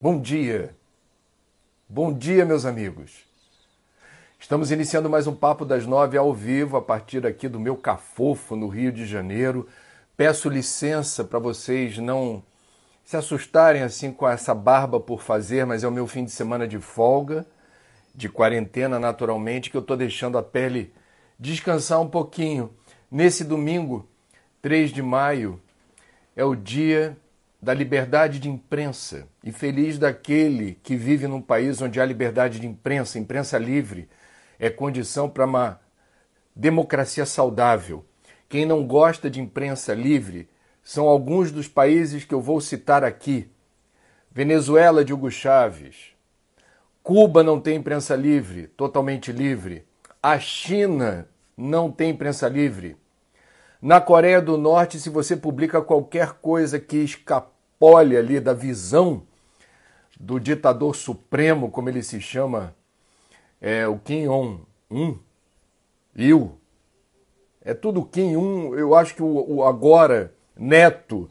Bom dia! Bom dia, meus amigos! Estamos iniciando mais um Papo das 9 ao vivo, a partir aqui do meu Cafofo, no Rio de Janeiro. Peço licença para vocês não se assustarem assim com essa barba por fazer, mas é o meu fim de semana de folga, de quarentena naturalmente, que eu estou deixando a pele descansar um pouquinho. Nesse domingo, 3 de maio, é o dia da liberdade de imprensa, e feliz daquele que vive num país onde há liberdade de imprensa, imprensa livre, é condição para uma democracia saudável. Quem não gosta de imprensa livre são alguns dos países que eu vou citar aqui. Venezuela de Hugo Chávez, Cuba não tem imprensa livre, totalmente livre, a China não tem imprensa livre. Na Coreia do Norte, se você publica qualquer coisa que escapole ali da visão do ditador supremo, como ele se chama, o Kim Jong-un, é tudo Kim Jong-un. Eu acho que o agora neto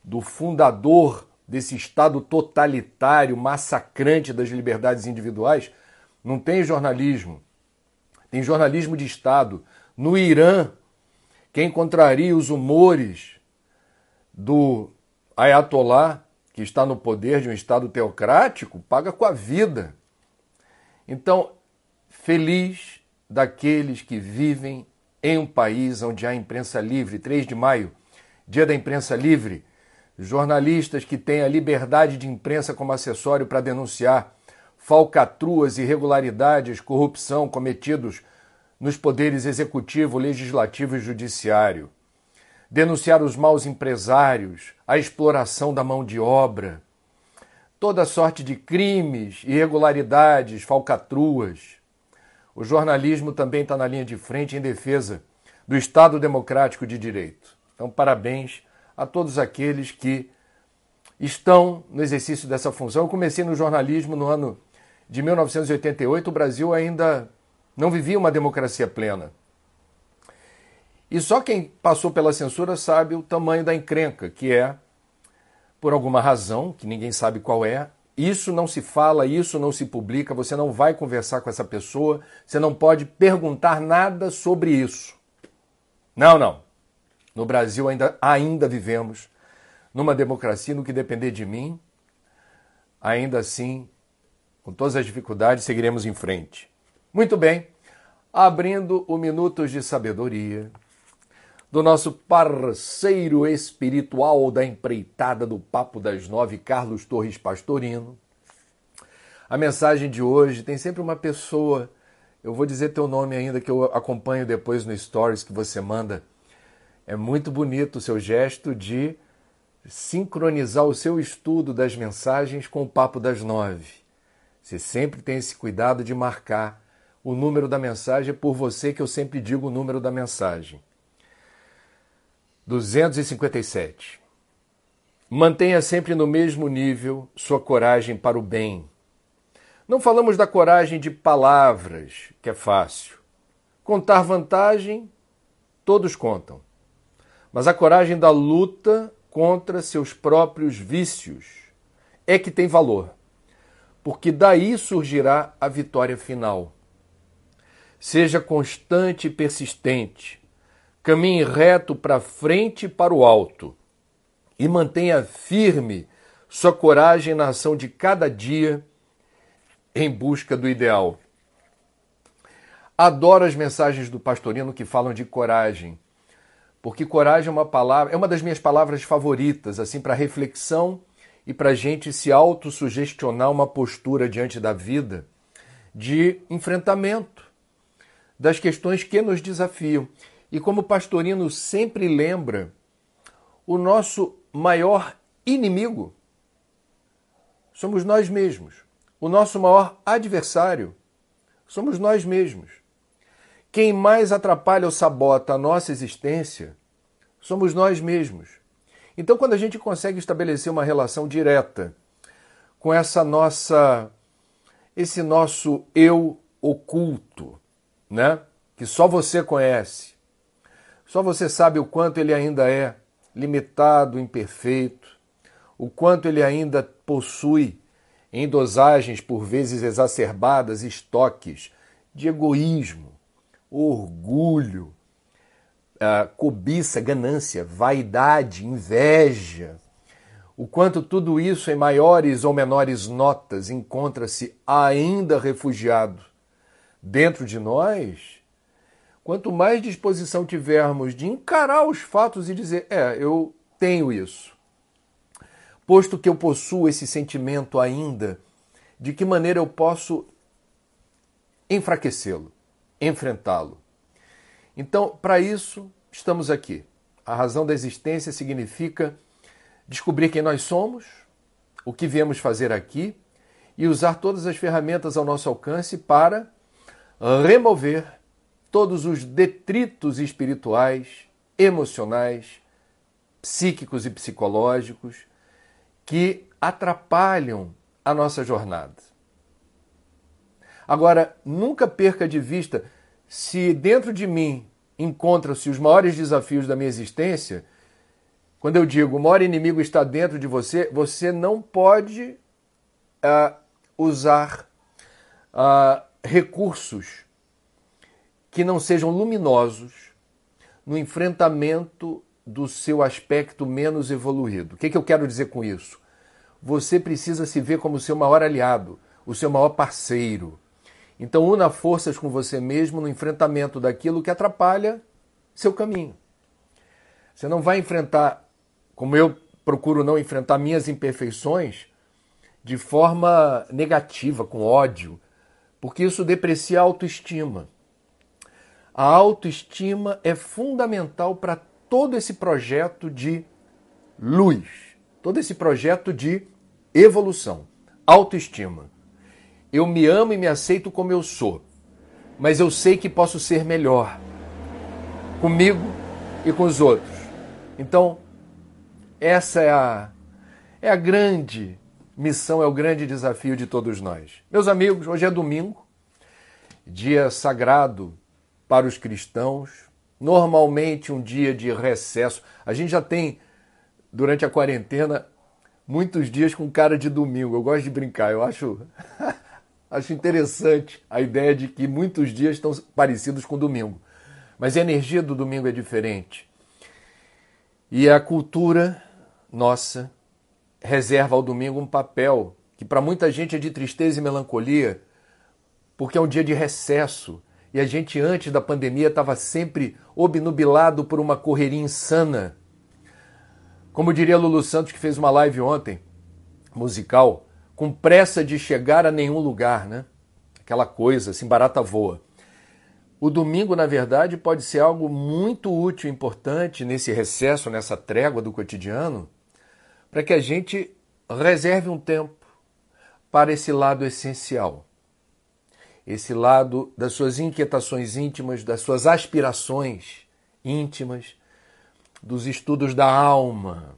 do fundador desse Estado totalitário, massacrante das liberdades individuais, não tem jornalismo. Tem jornalismo de Estado. No Irã, quem contraria os humores do Ayatollah, que está no poder de um Estado teocrático, paga com a vida. Então, feliz daqueles que vivem em um país onde há imprensa livre. 3 de maio, dia da imprensa livre. Jornalistas que têm a liberdade de imprensa como acessório para denunciar falcatruas, irregularidades, corrupção cometidos nos poderes executivo, legislativo e judiciário. Denunciar os maus empresários, a exploração da mão de obra, toda sorte de crimes, irregularidades, falcatruas. O jornalismo também está na linha de frente em defesa do Estado Democrático de Direito. Então, parabéns a todos aqueles que estão no exercício dessa função. Eu comecei no jornalismo no ano de 1988, o Brasil ainda não vivia uma democracia plena. E só quem passou pela censura sabe o tamanho da encrenca, que é, por alguma razão, que ninguém sabe qual é, isso não se fala, isso não se publica, você não vai conversar com essa pessoa, você não pode perguntar nada sobre isso. Não. No Brasil ainda vivemos numa democracia. No que depender de mim, ainda assim, com todas as dificuldades, seguiremos em frente. Muito bem, abrindo o Minutos de Sabedoria do nosso parceiro espiritual da empreitada do Papo das 9, Carlos Torres Pastorino. A mensagem de hoje tem sempre uma pessoa, eu vou dizer teu nome ainda, que eu acompanho depois no Stories que você manda. É muito bonito o seu gesto de sincronizar o seu estudo das mensagens com o Papo das 9. Você sempre tem esse cuidado de marcar o número da mensagem. É por você que eu sempre digo o número da mensagem. 257. Mantenha sempre no mesmo nível sua coragem para o bem. Não falamos da coragem de palavras, que é fácil. Contar vantagem, todos contam. Mas a coragem da luta contra seus próprios vícios é que tem valor, porque daí surgirá a vitória final. Seja constante e persistente. Caminhe reto para frente e para o alto e mantenha firme sua coragem na ação de cada dia em busca do ideal. Adoro as mensagens do Pastorino que falam de coragem, porque coragem é uma palavra, é uma das minhas palavras favoritas, assim, para reflexão e para a gente se autossugestionar uma postura diante da vida de enfrentamento das questões que nos desafiam. E como o Pastorino sempre lembra, o nosso maior inimigo somos nós mesmos. O nosso maior adversário somos nós mesmos. Quem mais atrapalha ou sabota a nossa existência somos nós mesmos. Então, quando a gente consegue estabelecer uma relação direta com esse nosso eu oculto, né? Que só você conhece, só você sabe o quanto ele ainda é limitado, imperfeito, o quanto ele ainda possui em dosagens por vezes exacerbadas, estoques de egoísmo, orgulho, cobiça, ganância, vaidade, inveja. O quanto tudo isso, em maiores ou menores notas, encontra-se ainda refugiado dentro de nós, quanto mais disposição tivermos de encarar os fatos e dizer, eu tenho isso. Posto que eu possuo esse sentimento ainda, de que maneira eu posso enfraquecê-lo, enfrentá-lo? Então, para isso, estamos aqui. A razão da existência significa descobrir quem nós somos, o que viemos fazer aqui e usar todas as ferramentas ao nosso alcance para remover todos os detritos espirituais, emocionais, psíquicos e psicológicos que atrapalham a nossa jornada. Agora, nunca perca de vista, se dentro de mim encontram-se os maiores desafios da minha existência, quando eu digo o maior inimigo está dentro de você, você não pode usar recursos que não sejam luminosos no enfrentamento do seu aspecto menos evoluído. O que eu quero dizer com isso? Você precisa se ver como o seu maior aliado, o seu maior parceiro. Então, una forças com você mesmo no enfrentamento daquilo que atrapalha seu caminho. Você não vai enfrentar, como eu procuro não enfrentar minhas imperfeições, de forma negativa, com ódio, porque isso deprecia a autoestima. A autoestima é fundamental para todo esse projeto de luz, todo esse projeto de evolução. Autoestima. Eu me amo e me aceito como eu sou, mas eu sei que posso ser melhor comigo e com os outros. Então, essa é a grande missão, é o grande desafio de todos nós. Meus amigos, hoje é domingo, dia sagrado para os cristãos, normalmente um dia de recesso. A gente já tem, durante a quarentena, muitos dias com cara de domingo. Eu gosto de brincar, eu acho interessante a ideia de que muitos dias estão parecidos com domingo. Mas a energia do domingo é diferente. E a cultura nossa reserva ao domingo um papel que para muita gente é de tristeza e melancolia, porque é um dia de recesso. E a gente, antes da pandemia, estava sempre obnubilado por uma correria insana. Como diria Lulu Santos, que fez uma live ontem, musical, com pressa de chegar a nenhum lugar, né? Aquela coisa, assim, barata voa. O domingo, na verdade, pode ser algo muito útil e importante nesse recesso, nessa trégua do cotidiano, para que a gente reserve um tempo para esse lado essencial. Esse lado das suas inquietações íntimas, das suas aspirações íntimas, dos estudos da alma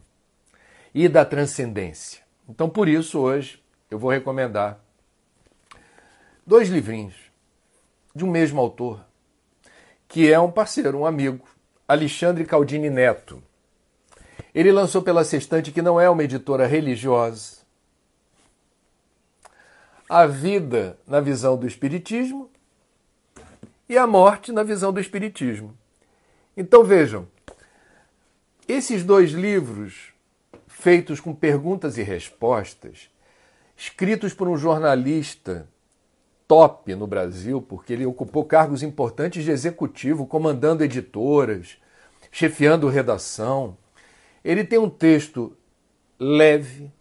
e da transcendência. Então, por isso, hoje, eu vou recomendar 2 livrinhos de um mesmo autor, que é um parceiro, um amigo, Alexandre Caldini Neto. Ele lançou pela Sextante, que não é uma editora religiosa, A Vida na Visão do Espiritismo e A Morte na Visão do Espiritismo. Então vejam, esses 2 livros, feitos com perguntas e respostas, escritos por um jornalista top no Brasil, porque ele ocupou cargos importantes de executivo, comandando editoras, chefiando redação. Ele tem um texto leve,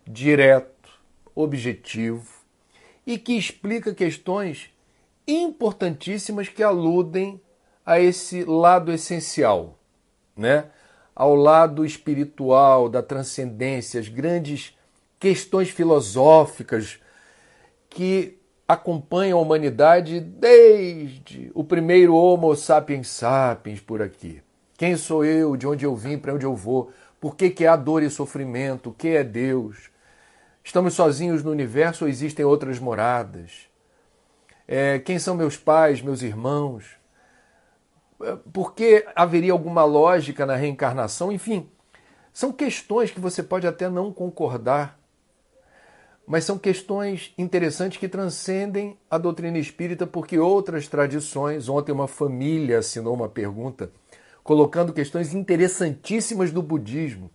direto, objetivo e que explica questões importantíssimas que aludem a esse lado essencial, né? Ao lado espiritual, da transcendência, as grandes questões filosóficas que acompanham a humanidade desde o primeiro Homo sapiens sapiens por aqui. Quem sou eu? De onde eu vim? Para onde eu vou? Por que há dor e sofrimento? O que é Deus? Estamos sozinhos no universo ou existem outras moradas? Quem são meus pais, meus irmãos? Por que haveria alguma lógica na reencarnação? Enfim, são questões que você pode até não concordar, mas são questões interessantes que transcendem a doutrina espírita, porque outras tradições... Ontem uma família assinou uma pergunta colocando questões interessantíssimas do budismo.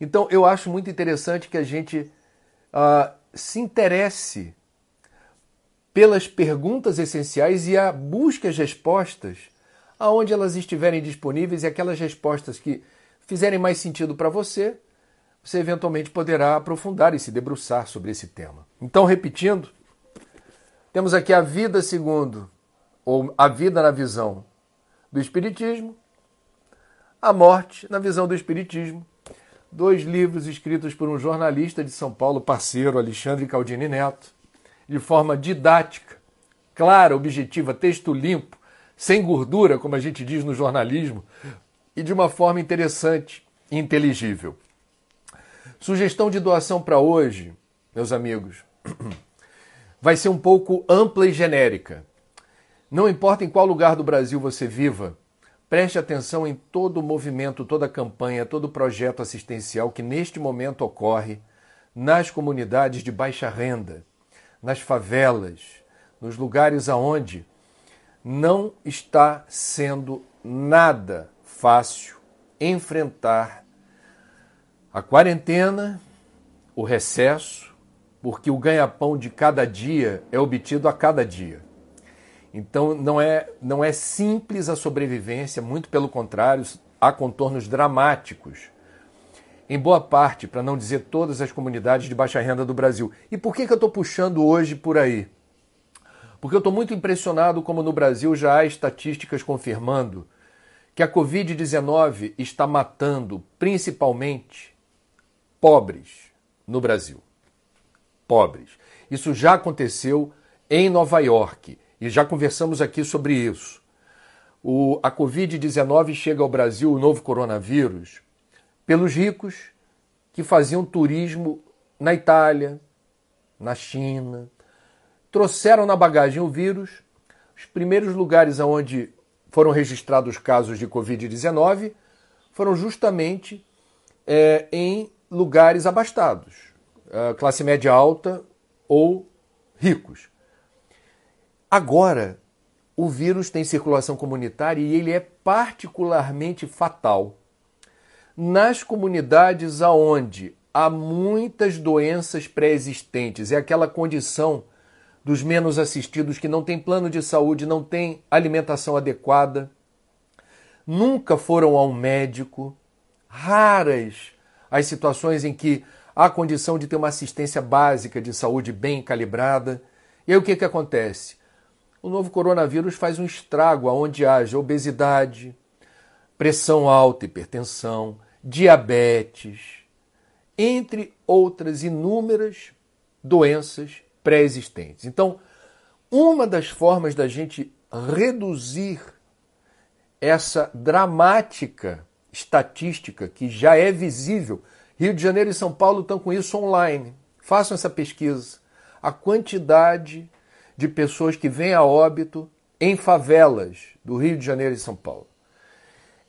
Então eu acho muito interessante que a gente se interesse pelas perguntas essenciais e busque as respostas aonde elas estiverem disponíveis, e aquelas respostas que fizerem mais sentido para você, você eventualmente poderá aprofundar e se debruçar sobre esse tema. Então, repetindo, temos aqui a vida segundo, ou a vida na visão do Espiritismo, a morte na visão do Espiritismo. 2 livros escritos por um jornalista de São Paulo, parceiro, Alexandre Caldini Neto, de forma didática, clara, objetiva, texto limpo, sem gordura, como a gente diz no jornalismo, e de uma forma interessante e inteligível. Sugestão de doação para hoje, meus amigos, vai ser um pouco ampla e genérica. Não importa em qual lugar do Brasil você viva, preste atenção em todo o movimento, toda a campanha, todo o projeto assistencial que neste momento ocorre nas comunidades de baixa renda, nas favelas, nos lugares aonde não está sendo nada fácil enfrentar a quarentena, o recesso, porque o ganha-pão de cada dia é obtido a cada dia. Então não é simples a sobrevivência, muito pelo contrário, há contornos dramáticos em boa parte, para não dizer todas as comunidades de baixa renda do Brasil. E por que eu estou puxando hoje por aí? Porque eu estou muito impressionado como no Brasil já há estatísticas confirmando que a Covid-19 está matando principalmente pobres no Brasil. Pobres. Isso já aconteceu em Nova York e já conversamos aqui sobre isso. A Covid-19 chega ao Brasil, o novo coronavírus, pelos ricos que faziam turismo na Itália, na China. Trouxeram na bagagem o vírus. Os primeiros lugares onde foram registrados casos de Covid-19 foram justamente em lugares abastados, classe média alta ou ricos. Agora, o vírus tem circulação comunitária e ele é particularmente fatal nas comunidades onde há muitas doenças pré-existentes. É aquela condição dos menos assistidos que não tem plano de saúde, não tem alimentação adequada, nunca foram a um médico, raras as situações em que há condição de ter uma assistência básica de saúde bem calibrada. E aí o que acontece? O novo coronavírus faz um estrago onde haja obesidade, pressão alta, hipertensão, diabetes, entre outras inúmeras doenças pré-existentes. Então, uma das formas da gente reduzir essa dramática estatística que já é visível, Rio de Janeiro e São Paulo estão com isso online. Façam essa pesquisa. A quantidade de pessoas que vêm a óbito em favelas do Rio de Janeiro e São Paulo.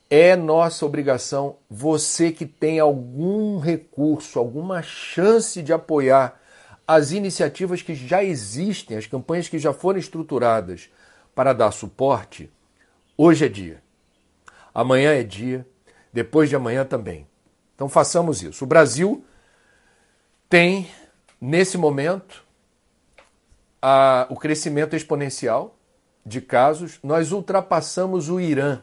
É nossa obrigação, você que tem algum recurso, alguma chance de apoiar as iniciativas que já existem, as campanhas que já foram estruturadas para dar suporte, hoje é dia. Amanhã é dia, depois de amanhã também. Então façamos isso. O Brasil tem, nesse momento, o crescimento exponencial de casos. Nós ultrapassamos o Irã.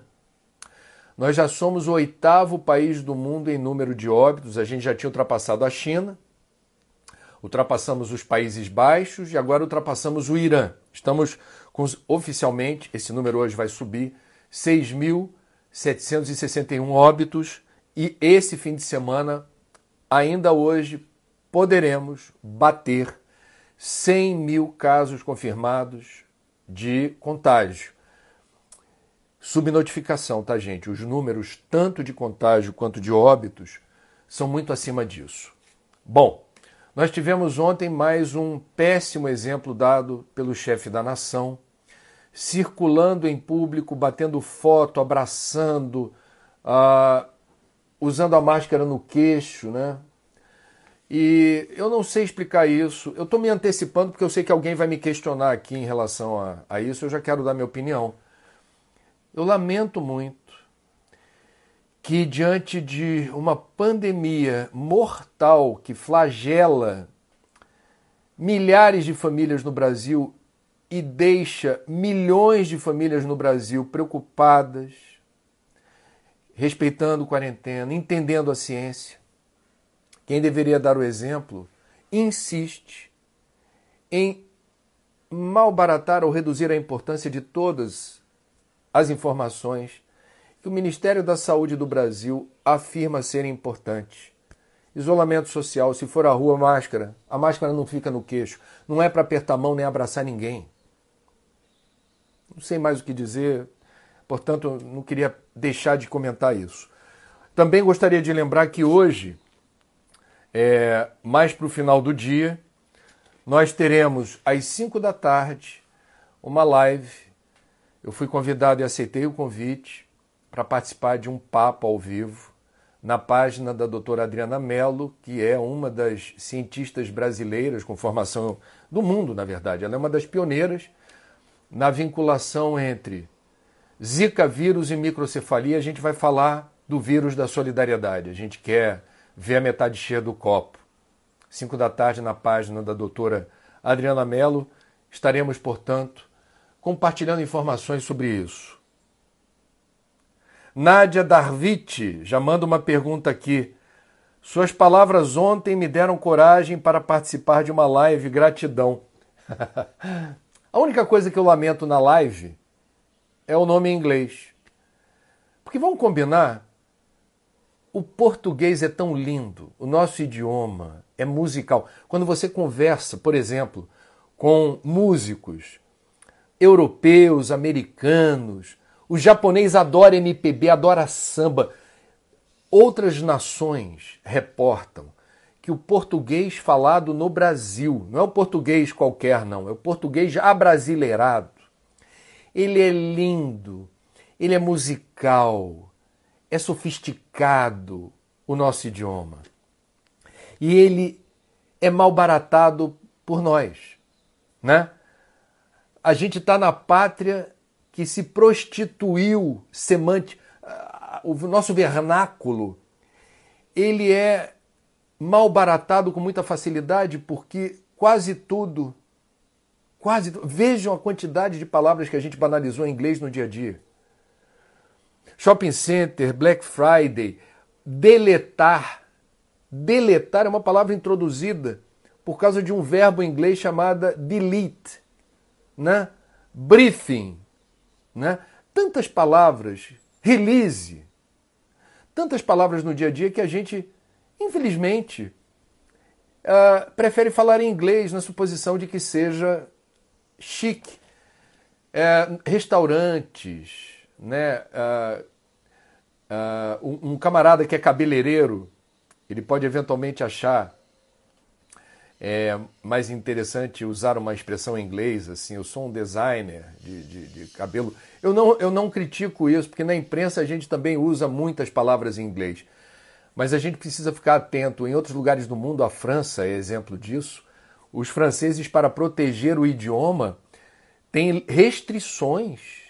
Nós já somos o 8º país do mundo em número de óbitos. A gente já tinha ultrapassado a China, ultrapassamos os Países Baixos e agora ultrapassamos o Irã. Estamos com, oficialmente, esse número hoje vai subir, 6.761 óbitos, e esse fim de semana, ainda hoje, poderemos bater 100 mil casos confirmados de contágio. Subnotificação, tá, gente? Os números, tanto de contágio quanto de óbitos, são muito acima disso. Bom, nós tivemos ontem mais um péssimo exemplo dado pelo chefe da nação, circulando em público, batendo foto, abraçando, usando a máscara no queixo, né? E eu não sei explicar isso. Eu estou me antecipando porque eu sei que alguém vai me questionar aqui em relação a isso. Eu já quero dar minha opinião. Eu lamento muito que, diante de uma pandemia mortal que flagela milhares de famílias no Brasil e deixa milhões de famílias no Brasil preocupadas, respeitando quarentena, entendendo a ciência, quem deveria dar o exemplo insiste em malbaratar ou reduzir a importância de todas as informações que o Ministério da Saúde do Brasil afirma serem importantes. Isolamento social, se for à rua, máscara. A máscara não fica no queixo. Não é para apertar a mão nem abraçar ninguém. Não sei mais o que dizer, portanto, não queria deixar de comentar isso. Também gostaria de lembrar que hoje, mais para o final do dia, nós teremos às 5 da tarde uma live. Eu fui convidado e aceitei o convite para participar de um papo ao vivo na página da doutora Adriana Mello, que é uma das cientistas brasileiras com formação do mundo, na verdade. Ela é uma das pioneiras na vinculação entre Zika vírus e microcefalia. A gente vai falar do vírus da solidariedade. A gente quer ver a metade cheia do copo. 5 da tarde na página da doutora Adriana Mello. Estaremos, portanto, compartilhando informações sobre isso. Nádia Darviti já manda uma pergunta aqui. Suas palavras ontem me deram coragem para participar de uma live. Gratidão. A única coisa que eu lamento na live é o nome em inglês. Porque vamos combinar, o português é tão lindo, o nosso idioma é musical. Quando você conversa, por exemplo, com músicos europeus, americanos, o japonês adora MPB, adora samba. Outras nações reportam que o português falado no Brasil, não é o português qualquer não, é o português abrasileirado. Ele é lindo, ele é musical, é sofisticado, o nosso idioma. E ele é malbaratado por nós, né? A gente está na pátria que se prostituiu o nosso vernáculo, ele é malbaratado com muita facilidade porque vejam a quantidade de palavras que a gente banalizou em inglês no dia a dia. Shopping center, Black Friday, deletar. Deletar é uma palavra introduzida por causa de um verbo em inglês chamado delete, né? Briefing, né? Tantas palavras, release, tantas palavras no dia a dia que a gente, infelizmente, prefere falar em inglês na suposição de que seja chique. Restaurantes, né? Um camarada que é cabeleireiro, ele pode eventualmente achar mais interessante usar uma expressão em inglês, assim, eu sou um designer de cabelo. Eu não critico isso, porque na imprensa a gente também usa muitas palavras em inglês. Mas a gente precisa ficar atento. Em outros lugares do mundo, a França é exemplo disso, os franceses, para proteger o idioma, têm restrições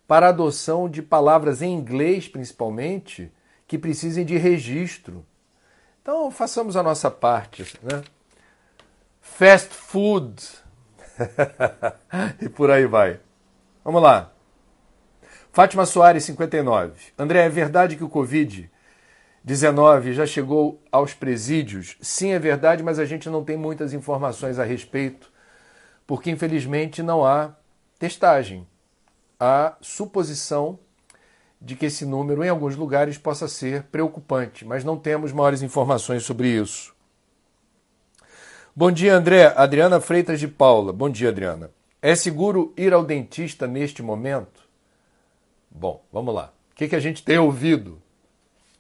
para a adoção de palavras em inglês, principalmente, que precisem de registro. Então, façamos a nossa parte, né? Fast food. E por aí vai. Vamos lá. Fátima Soares, 59. André, é verdade que o Covid-19 já chegou aos presídios? Sim, é verdade, mas a gente não tem muitas informações a respeito, porque infelizmente não há testagem. Há suposição de que esse número em alguns lugares possa ser preocupante, mas não temos maiores informações sobre isso. Bom dia, André. Adriana Freitas de Paula. Bom dia, Adriana. É seguro ir ao dentista neste momento? Bom, vamos lá. O que a gente tem ouvido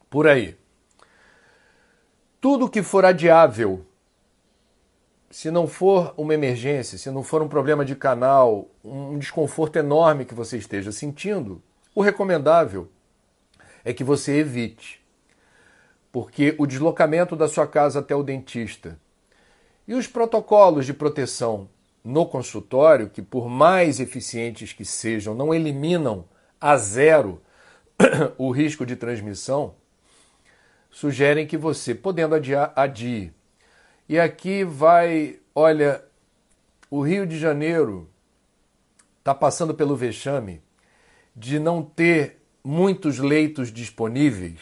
por aí? Tudo que for adiável, se não for uma emergência, se não for um problema de canal, um desconforto enorme que você esteja sentindo, o recomendável é que você evite. porque o deslocamento da sua casa até o dentista e os protocolos de proteção no consultório, que por mais eficientes que sejam, não eliminam a zero o risco de transmissão, sugerem que você, podendo adiar, adie. E aqui vai, olha, o Rio de Janeiro está passando pelo vexame de não ter muitos leitos disponíveis,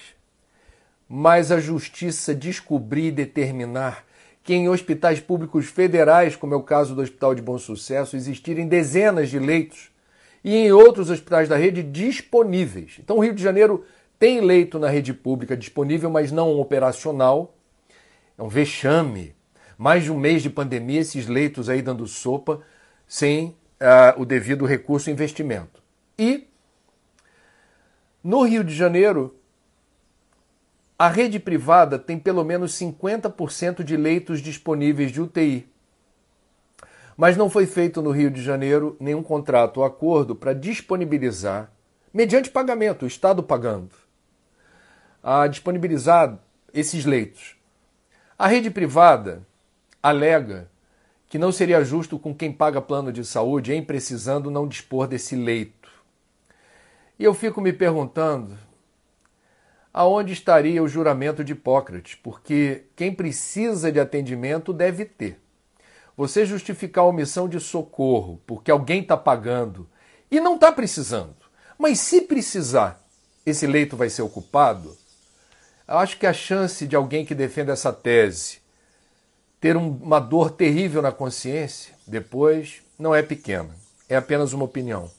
mas a justiça descobrir e determinar que em hospitais públicos federais, como é o caso do Hospital de Bom Sucesso, existirem dezenas de leitos e em outros hospitais da rede disponíveis. Então o Rio de Janeiro tem leito na rede pública disponível, mas não operacional. É um vexame. Mais de um mês de pandemia, esses leitos aí dando sopa, sem o devido recurso e investimento. E no Rio de Janeiro, a rede privada tem pelo menos 50% de leitos disponíveis de UTI. Mas não foi feito no Rio de Janeiro nenhum contrato ou acordo para disponibilizar, mediante pagamento, o Estado pagando, a disponibilizar esses leitos. A rede privada alega que não seria justo com quem paga plano de saúde, em precisando não dispor desse leito. E eu fico me perguntando, aonde estaria o juramento de Hipócrates? Porque quem precisa de atendimento deve ter. Você justificar a omissão de socorro porque alguém está pagando e não está precisando, mas se precisar, esse leito vai ser ocupado? Eu acho que a chance de alguém que defenda essa tese ter uma dor terrível na consciência depois não é pequena. É apenas uma opinião.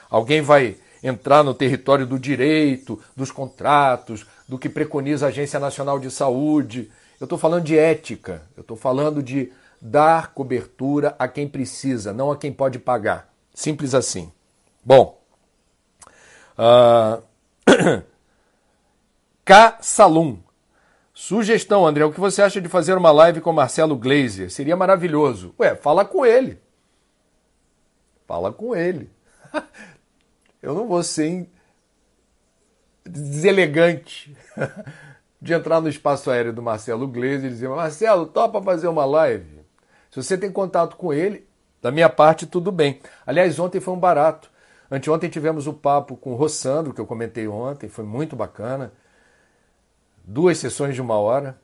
Alguém vai entrar no território do direito, dos contratos, do que preconiza a Agência Nacional de Saúde. Eu estou falando de ética, eu estou falando de dar cobertura a quem precisa, não a quem pode pagar. Simples assim. Bom, K. Salum. Sugestão, André, o que você acha de fazer uma live com Marcelo Gleiser? Seria maravilhoso. Ué, fala com ele. Fala com ele. Eu não vou ser deselegante de entrar no espaço aéreo do Marcelo Gleiser e dizer: Marcelo, topa fazer uma live? Se você tem contato com ele, da minha parte, tudo bem. Aliás, ontem foi um barato. Anteontem tivemos o papo com o Rossandro, que eu comentei ontem, foi muito bacana. 2 sessões de 1 hora.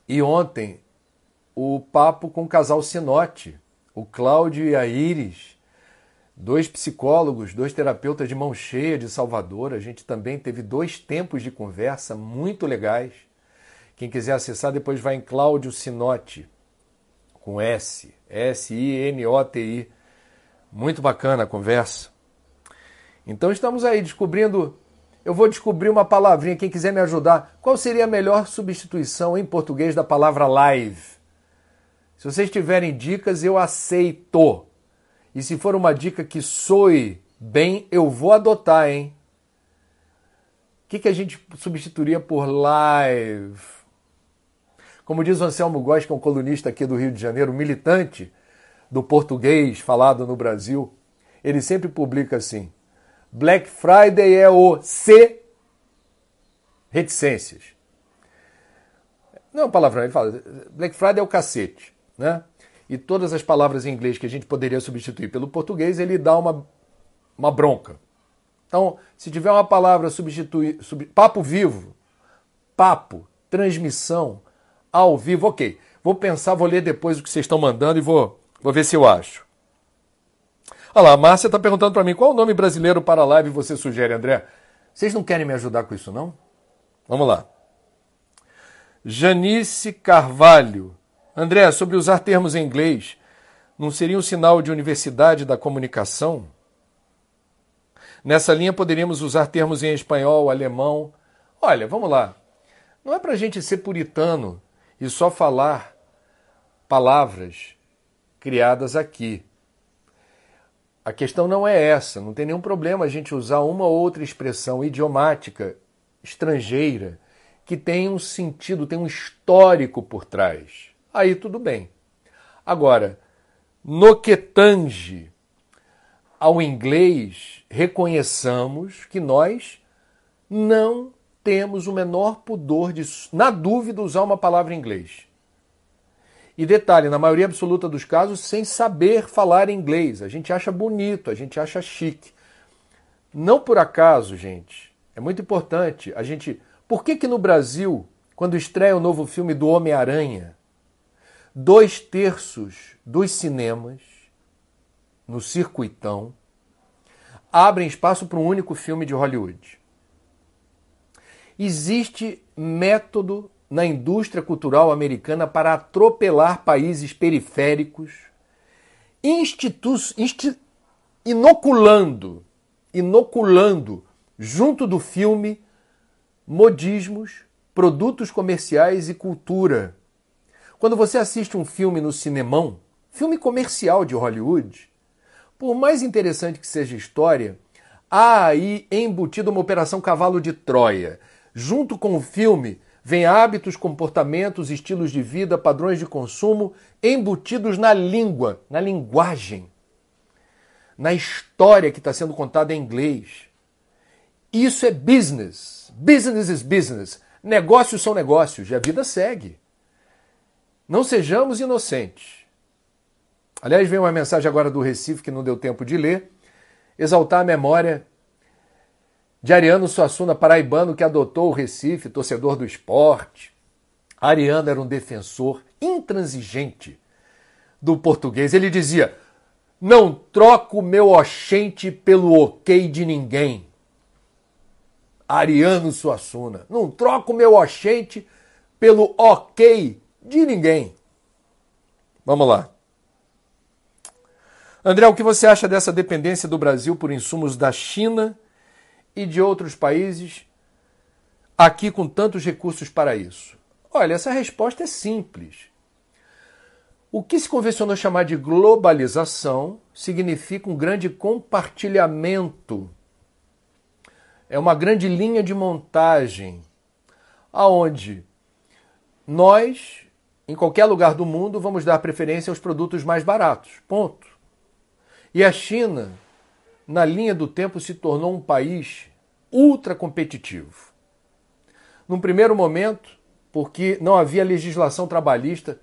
E ontem, o papo com o casal Sinotti, o Cláudio e a Iris, 2 psicólogos, 2 terapeutas de mão cheia de Salvador. A gente também teve 2 tempos de conversa muito legais. Quem quiser acessar, depois vai em Cláudio Sinotti, com S, S-I-N-O-T-I. Muito bacana a conversa. Então estamos aí descobrindo. Eu vou descobrir uma palavrinha, quem quiser me ajudar. Qual seria a melhor substituição em português da palavra live? Se vocês tiverem dicas, eu aceito. E se for uma dica que soe bem, eu vou adotar, hein? O que a gente substituiria por live? Como diz o Anselmo Góes, que é um colunista aqui do Rio de Janeiro, militante do português falado no Brasil, ele sempre publica assim: Black Friday é o C reticências. Não é um palavrão, ele fala Black Friday é o cacete, né? E todas as palavras em inglês que a gente poderia substituir pelo português, ele dá uma bronca. Então, se tiver uma palavra substituir, papo vivo, papo, transmissão, ao vivo, ok. Vou pensar, vou ler depois o que vocês estão mandando e vou ver se eu acho. Olha lá, a Márcia está perguntando para mim, qual o nome brasileiro para a live você sugere, André? Vocês não querem me ajudar com isso, não? Vamos lá. Janice Carvalho. André, sobre usar termos em inglês, não seria um sinal de universidade da comunicação? Nessa linha poderíamos usar termos em espanhol, alemão. Olha, vamos lá. Não é para a gente ser puritano e só falar palavras criadas aqui. A questão não é essa. Não tem nenhum problema a gente usar uma ou outra expressão idiomática estrangeira que tem um sentido, tem um histórico por trás. Aí tudo bem. Agora, no que tange ao inglês, reconheçamos que nós não temos o menor pudor de, na dúvida, usar uma palavra em inglês. E detalhe, na maioria absoluta dos casos, sem saber falar inglês. A gente acha bonito, a gente acha chique. Não por acaso, gente, é muito importante a gente... Por que no Brasil, quando estreia o novo filme do Homem-Aranha, 2/3 dos cinemas, no circuitão, abrem espaço para um único filme de Hollywood? Existe método na indústria cultural americana para atropelar países periféricos, inoculando junto do filme modismos, produtos comerciais e cultura. Quando você assiste um filme no cinemão, filme comercial de Hollywood, por mais interessante que seja a história, há aí embutido uma operação cavalo de Troia. Junto com o filme, vem hábitos, comportamentos, estilos de vida, padrões de consumo embutidos na língua, na linguagem, na história que está sendo contada em inglês. Isso é business. Business is business. Negócios são negócios e a vida segue. Não sejamos inocentes. Aliás, vem uma mensagem agora do Recife que não deu tempo de ler. Exaltar a memória de Ariano Suassuna, paraibano, que adotou o Recife, torcedor do esporte. Ariano era um defensor intransigente do português. Ele dizia: não troco meu oxente pelo ok de ninguém. Ariano Suassuna. Não troco meu oxente pelo ok de ninguém. Vamos lá. André, o que você acha dessa dependência do Brasil por insumos da China e de outros países, aqui com tantos recursos para isso? Olha, essa resposta é simples. O que se convencionou chamar de globalização significa um grande compartilhamento. É uma grande linha de montagem, aonde nós, em qualquer lugar do mundo, vamos dar preferência aos produtos mais baratos. Ponto. E a China, na linha do tempo, se tornou um país ultra competitivo. Num primeiro momento, porque não havia legislação trabalhista,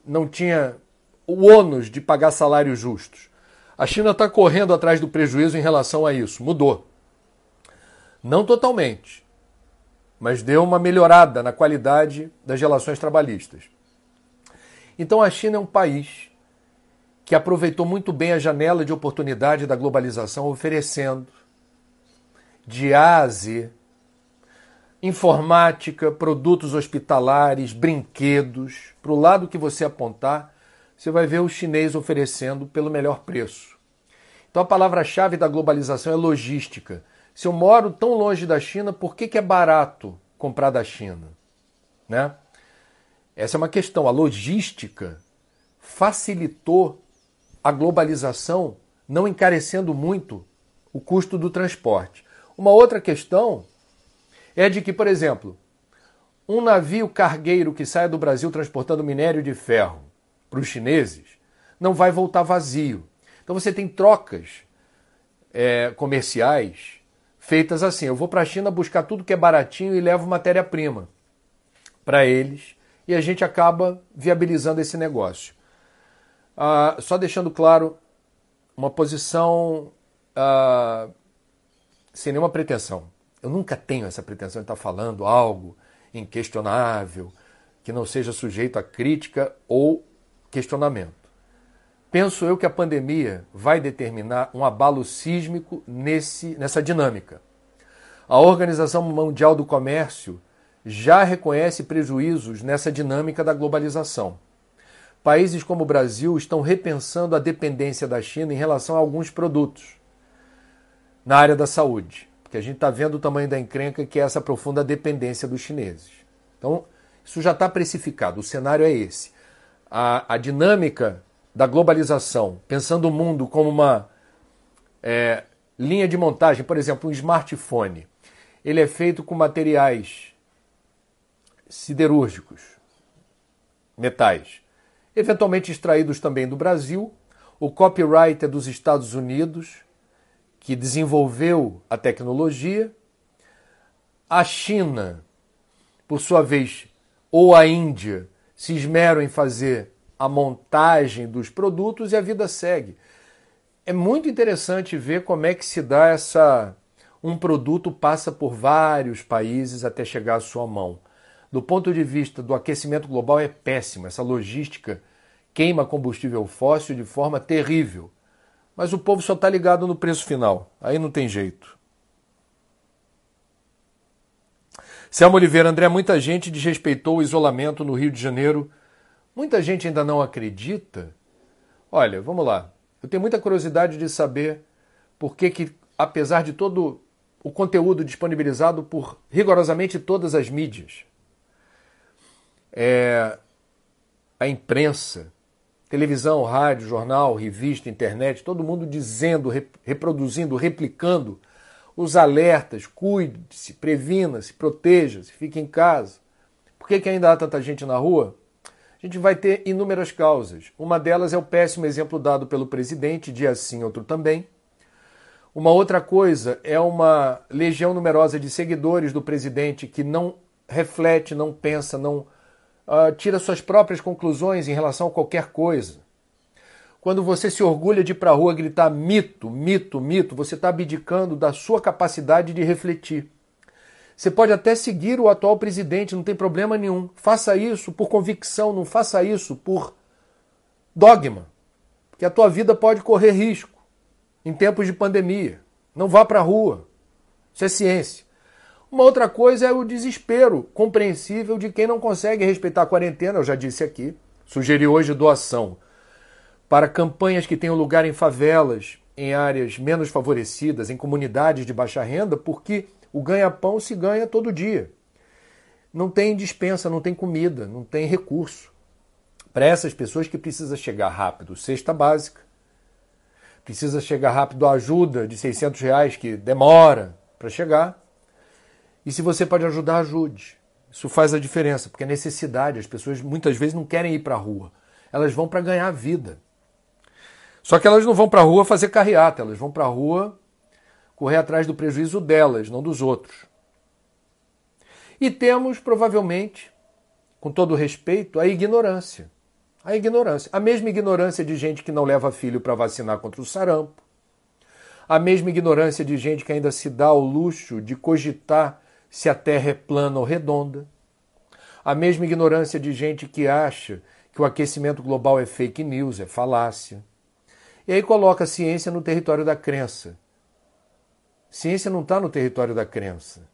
não tinha o ônus de pagar salários justos. A China está correndo atrás do prejuízo em relação a isso. Mudou. Não totalmente, mas deu uma melhorada na qualidade das relações trabalhistas. Então a China é um país que aproveitou muito bem a janela de oportunidade da globalização, oferecendo de A a Z informática, produtos hospitalares, brinquedos. Para o lado que você apontar, você vai ver o chinês oferecendo pelo melhor preço. Então a palavra-chave da globalização é logística. Se eu moro tão longe da China, por que é barato comprar da China? Né? Essa é uma questão. A logística facilitou a globalização, não encarecendo muito o custo do transporte. Uma outra questão é de que, por exemplo, um navio cargueiro que saia do Brasil transportando minério de ferro para os chineses não vai voltar vazio. Então você tem trocas comerciais feitas assim. Eu vou para a China buscar tudo que é baratinho e levo matéria-prima para eles e a gente acaba viabilizando esse negócio. Só deixando claro uma posição sem nenhuma pretensão. Eu nunca tenho essa pretensão de estar falando algo inquestionável, que não seja sujeito a crítica ou questionamento. Penso eu que a pandemia vai determinar um abalo sísmico nessa dinâmica. A Organização Mundial do Comércio já reconhece prejuízos nessa dinâmica da globalização. Países como o Brasil estão repensando a dependência da China em relação a alguns produtos na área da saúde, porque a gente está vendo o tamanho da encrenca que é essa profunda dependência dos chineses. Então, isso já está precificado, o cenário é esse. A dinâmica da globalização, pensando o mundo como uma linha de montagem, por exemplo, um smartphone, ele é feito com materiais siderúrgicos, metais, eventualmente extraídos também do Brasil. O copyright é dos Estados Unidos, que desenvolveu a tecnologia. a China, por sua vez, ou a Índia, se esmeram em fazer a montagem dos produtos e a vida segue. É muito interessante ver como é que se dá um produto passa por vários países até chegar à sua mão. Do ponto de vista do aquecimento global é péssimo. Essa logística queima combustível fóssil de forma terrível. Mas o povo só está ligado no preço final. Aí não tem jeito. Selma Oliveira, André, muita gente desrespeitou o isolamento no Rio de Janeiro. Muita gente ainda não acredita. Olha, vamos lá. Eu tenho muita curiosidade de saber por que, apesar de todo o conteúdo disponibilizado por rigorosamente todas as mídias, a imprensa, televisão, rádio, jornal, revista, internet, todo mundo dizendo, reproduzindo, replicando os alertas, cuide-se, previna-se, proteja-se, fique em casa. Por que ainda há tanta gente na rua? A gente vai ter inúmeras causas. Uma delas é o péssimo exemplo dado pelo presidente, dia sim, outro também. Uma outra coisa é uma legião numerosa de seguidores do presidente que não reflete, não pensa, não tira suas próprias conclusões em relação a qualquer coisa. Quando você se orgulha de ir para a rua gritar mito, mito, mito, você está abdicando da sua capacidade de refletir. Você pode até seguir o atual presidente, não tem problema nenhum. Faça isso por convicção, não faça isso por dogma. Porque a tua vida pode correr risco em tempos de pandemia. Não vá para a rua. Isso é ciência. Uma outra coisa é o desespero compreensível de quem não consegue respeitar a quarentena. Eu já disse aqui, sugeri hoje doação para campanhas que tenham lugar em favelas, em áreas menos favorecidas, em comunidades de baixa renda, porque o ganha-pão se ganha todo dia. Não tem despensa, não tem comida, não tem recurso. Para essas pessoas que precisa chegar rápido, cesta básica, precisa chegar rápido a ajuda de R$600 que demora para chegar. E se você pode ajudar, ajude. Isso faz a diferença, porque é necessidade. As pessoas muitas vezes não querem ir para a rua. Elas vão para ganhar vida. Só que elas não vão para a rua fazer carreata, elas vão para a rua correr atrás do prejuízo delas, não dos outros. E temos, provavelmente, com todo respeito, a ignorância. A ignorância. A mesma ignorância de gente que não leva filho para vacinar contra o sarampo. A mesma ignorância de gente que ainda se dá ao luxo de cogitar se a Terra é plana ou redonda. A mesma ignorância de gente que acha que o aquecimento global é fake news, é falácia. E aí coloca a ciência no território da crença. Ciência não está no território da crença.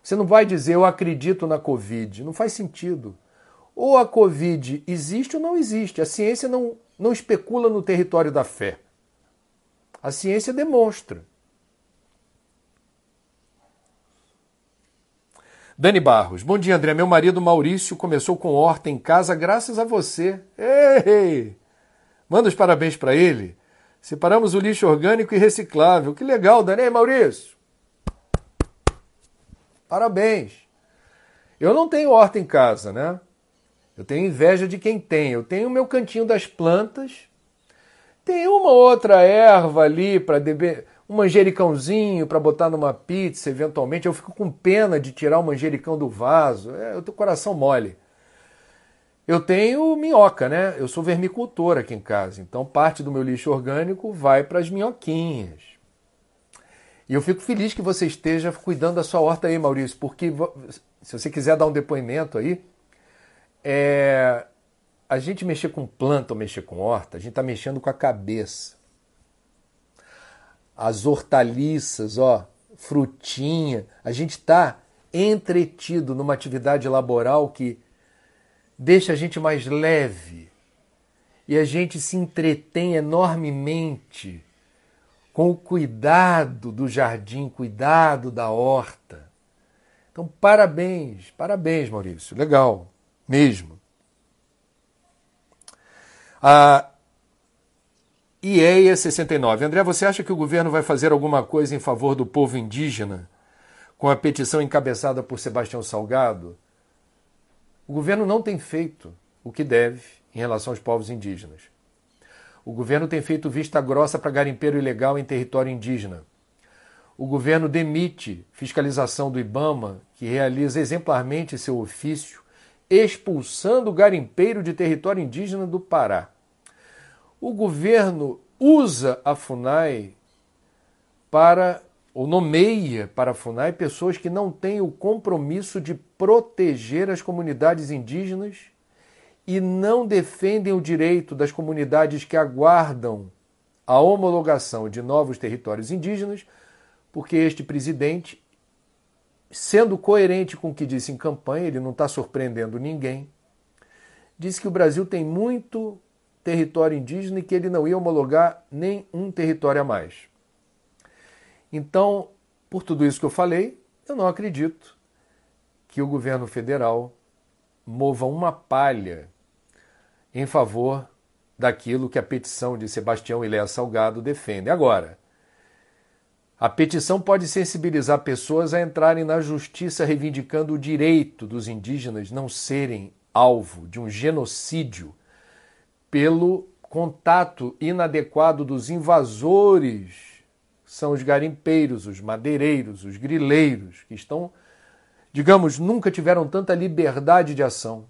Você não vai dizer, eu acredito na Covid. Não faz sentido. Ou a Covid existe ou não existe. A ciência não especula no território da fé. A ciência demonstra. Dani Barros. Bom dia, André. Meu marido Maurício começou com horta em casa graças a você. Ei! Manda os parabéns para ele. Separamos o lixo orgânico e reciclável. Que legal, Dani. Ei, Maurício. Parabéns. Eu não tenho horta em casa, né? Eu tenho inveja de quem tem. Eu tenho o meu cantinho das plantas. Tem uma outra erva ali para um manjericãozinho para botar numa pizza, eventualmente. Eu fico com pena de tirar o manjericão do vaso. Eu tenho coração mole. Eu tenho minhoca, né? Eu sou vermicultor aqui em casa. Então parte do meu lixo orgânico vai para as minhoquinhas. E eu fico feliz que você esteja cuidando da sua horta aí, Maurício, porque se você quiser dar um depoimento aí, a gente mexer com planta ou mexer com horta, a gente está mexendo com a cabeça. As hortaliças, frutinha, a gente está entretido numa atividade laboral que deixa a gente mais leve e a gente se entretém enormemente com o cuidado do jardim, cuidado da horta. Então, parabéns, Maurício, legal, mesmo. A IEA 69. André, você acha que o governo vai fazer alguma coisa em favor do povo indígena com a petição encabeçada por Sebastião Salgado? O governo não tem feito o que deve em relação aos povos indígenas. O governo tem feito vista grossa para garimpeiro ilegal em território indígena. O governo demite fiscalização do IBAMA, que realiza exemplarmente seu ofício, expulsando o garimpeiro de território indígena do Pará. O governo usa a FUNAI ou nomeia para a FUNAI pessoas que não têm o compromisso de proteger as comunidades indígenas e não defendem o direito das comunidades que aguardam a homologação de novos territórios indígenas, porque este presidente, sendo coerente com o que disse em campanha, ele não está surpreendendo ninguém, disse que o Brasil tem muito território indígena e que ele não ia homologar nem um território a mais. Então, por tudo isso que eu falei, eu não acredito que o governo federal mova uma palha em favor daquilo que a petição de Sebastião Ilhéa Salgado defende. Agora, a petição pode sensibilizar pessoas a entrarem na justiça reivindicando o direito dos indígenas não serem alvo de um genocídio pelo contato inadequado dos invasores, são os garimpeiros, os madeireiros, os grileiros, que estão, digamos, nunca tiveram tanta liberdade de ação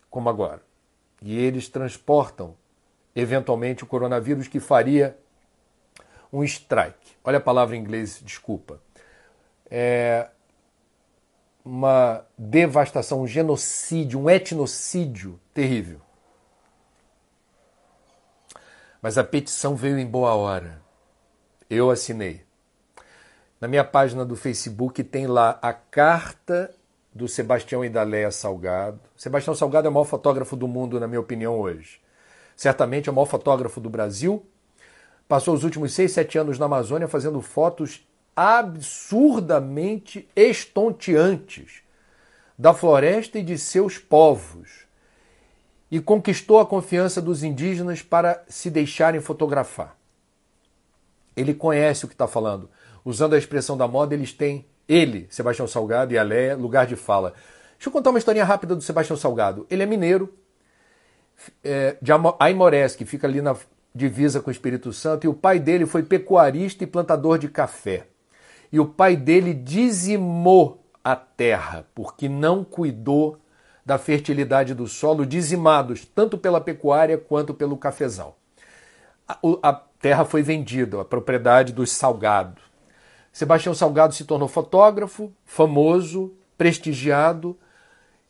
como agora. E eles transportam, eventualmente, o coronavírus que faria um strike. Olha a palavra em inglês, desculpa. É uma devastação, um genocídio, um etnocídio terrível. Mas a petição veio em boa hora. Eu assinei. Na minha página do Facebook tem lá a carta do Sebastião Ilhéa Salgado. Sebastião Salgado é o maior fotógrafo do mundo, na minha opinião, hoje. Certamente é o maior fotógrafo do Brasil. Passou os últimos 6, 7 anos na Amazônia fazendo fotos absurdamente estonteantes da floresta e de seus povos. E conquistou a confiança dos indígenas para se deixarem fotografar. Ele conhece o que está falando. Usando a expressão da moda, ele, Sebastião Salgado e a Léa, lugar de fala. Deixa eu contar uma historinha rápida do Sebastião Salgado. Ele é mineiro, de Aimorés, que fica ali na divisa com o Espírito Santo, e o pai dele foi pecuarista e plantador de café. E o pai dele dizimou a terra, porque não cuidou da fertilidade do solo, dizimados tanto pela pecuária quanto pelo cafezal. A terra foi vendida, a propriedade dos Salgado. Sebastião Salgado se tornou fotógrafo, famoso, prestigiado,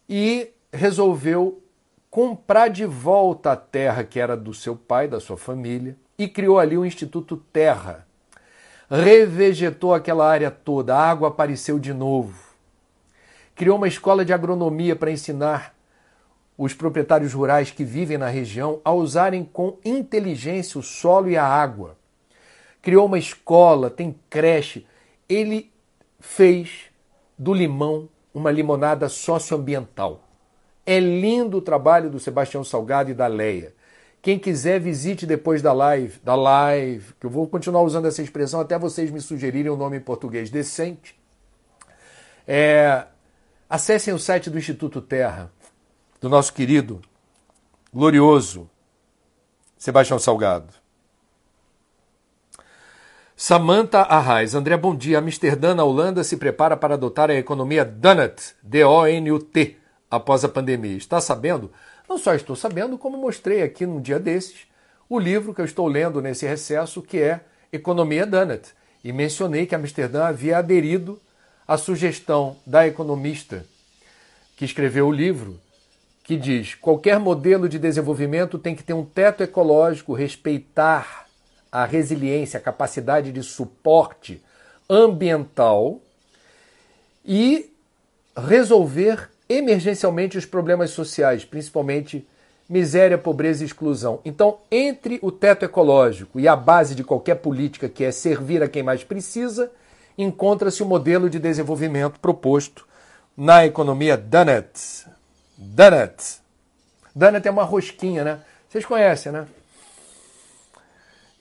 e resolveu comprar de volta a terra que era do seu pai, da sua família, e criou ali o Instituto Terra. Revegetou aquela área toda, a água apareceu de novo. Criou uma escola de agronomia para ensinar os proprietários rurais que vivem na região a usarem com inteligência o solo e a água. Criou uma escola, tem creche. Ele fez do limão uma limonada socioambiental. É lindo o trabalho do Sebastião Salgado e da Léa. Quem quiser, visite depois da live, que eu vou continuar usando essa expressão até vocês me sugerirem um nome em português decente. Acessem o site do Instituto Terra, do nosso querido, glorioso Sebastião Salgado. Samantha Arraes. André, bom dia. Amsterdã, na Holanda, se prepara para adotar a economia Donut, D-O-N-U-T, após a pandemia. Está sabendo? Não só estou sabendo, como mostrei aqui num dia desses o livro que eu estou lendo nesse recesso, que é Economia Donut. E mencionei que Amsterdã havia aderido à sugestão da economista que escreveu o livro, que diz: qualquer modelo de desenvolvimento tem que ter um teto ecológico, respeitar a resiliência, a capacidade de suporte ambiental e resolver emergencialmente os problemas sociais, principalmente miséria, pobreza e exclusão. Então, entre o teto ecológico e a base de qualquer política, que é servir a quem mais precisa, encontra-se o modelo de desenvolvimento proposto na economia Donut. Donut. Donut é uma rosquinha, né? Vocês conhecem, né?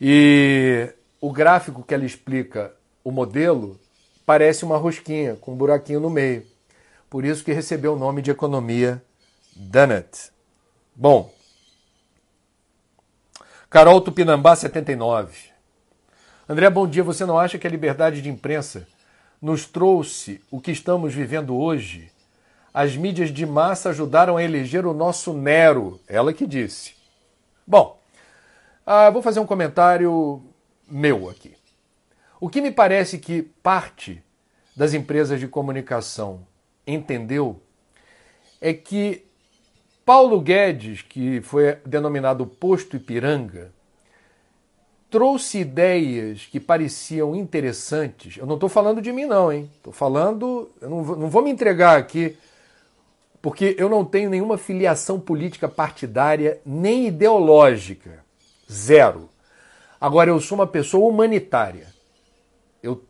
E o gráfico que ela explica o modelo parece uma rosquinha com um buraquinho no meio. Por isso que recebeu o nome de economia Donut. Bom, Carol Tupinambá 79. André, bom dia. Você não acha que a liberdade de imprensa nos trouxe o que estamos vivendo hoje? As mídias de massa ajudaram a eleger o nosso Nero. Ela que disse. Bom, vou fazer um comentário meu aqui. O que me parece que parte das empresas de comunicação entendeu é que Paulo Guedes, que foi denominado Posto Ipiranga, trouxe ideias que pareciam interessantes. Eu não estou falando de mim não, hein? Estou falando... Eu não vou me entregar aqui, porque eu não tenho nenhuma filiação política partidária nem ideológica. Zero. Agora, eu sou uma pessoa humanitária. Eu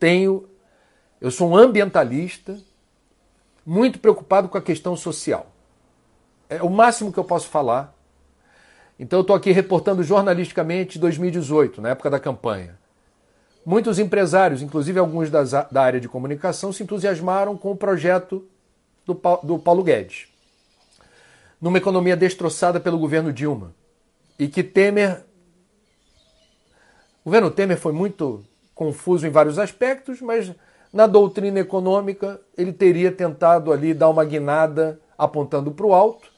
sou um ambientalista muito preocupado com a questão social. É o máximo que eu posso falar. Então eu estou aqui reportando jornalisticamente 2018, na época da campanha. Muitos empresários, inclusive alguns da área de comunicação, se entusiasmaram com o projeto do Paulo Guedes. Numa economia destroçada pelo governo Dilma. E que o governo Temer foi muito confuso em vários aspectos, mas na doutrina econômica ele teria tentado ali dar uma guinada apontando para o alto.